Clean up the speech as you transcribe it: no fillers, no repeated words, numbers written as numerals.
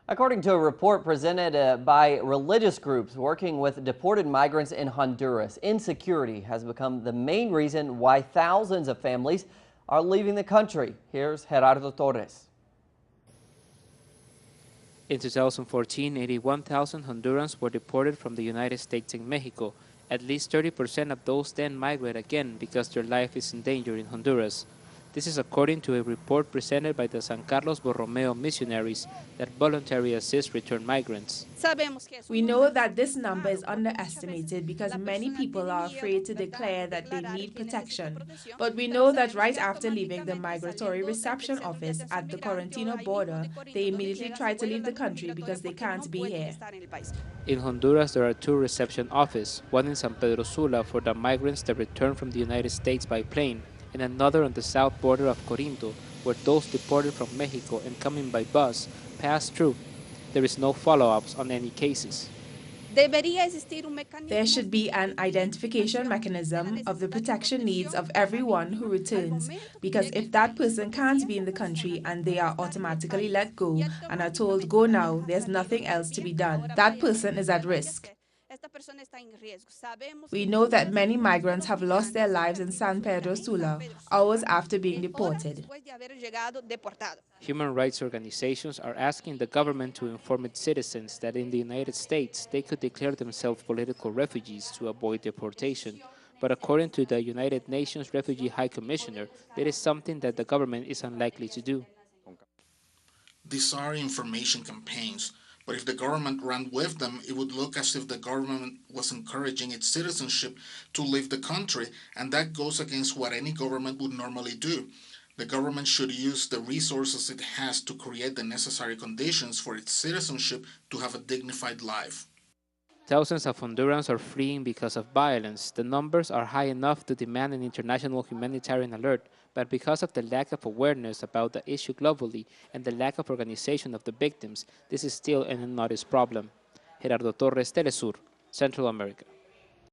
According to a report presented by religious groups working with deported migrants in Honduras, insecurity has become the main reason why thousands of families are leaving the country. Here's Gerardo Torres. In 2014, 81,000 Hondurans were deported from the United States and Mexico. At least 30% of those then migrate again because their life is in danger in Honduras. This is according to a report presented by the San Carlos Borromeo missionaries that voluntarily assist returned migrants. We know that this number is underestimated because many people are afraid to declare that they need protection. But we know that right after leaving the migratory reception office at the Correntino border, they immediately try to leave the country because they can't be here. In Honduras, there are two reception offices, one in San Pedro Sula for the migrants that return from the United States by plane, and another on the south border of Corinto, where those deported from Mexico and coming by bus pass through. There is no follow-ups on any cases. There should be an identification mechanism of the protection needs of everyone who returns, because if that person can't be in the country and they are automatically let go and are told go now, there's nothing else to be done. That person is at risk. We know that many migrants have lost their lives in San Pedro Sula hours after being deported. Human rights organizations are asking the government to inform its citizens that in the United States they could declare themselves political refugees to avoid deportation. But according to the United Nations Refugee High Commissioner, that is something that the government is unlikely to do. These are information campaigns, but if the government ran with them, it would look as if the government was encouraging its citizenship to leave the country, and that goes against what any government would normally do. The government should use the resources it has to create the necessary conditions for its citizenship to have a dignified life. Thousands of Hondurans are fleeing because of violence. The numbers are high enough to demand an international humanitarian alert, but because of the lack of awareness about the issue globally and the lack of organization of the victims, this is still an unnoticed problem. Gerardo Torres, Telesur, Central America.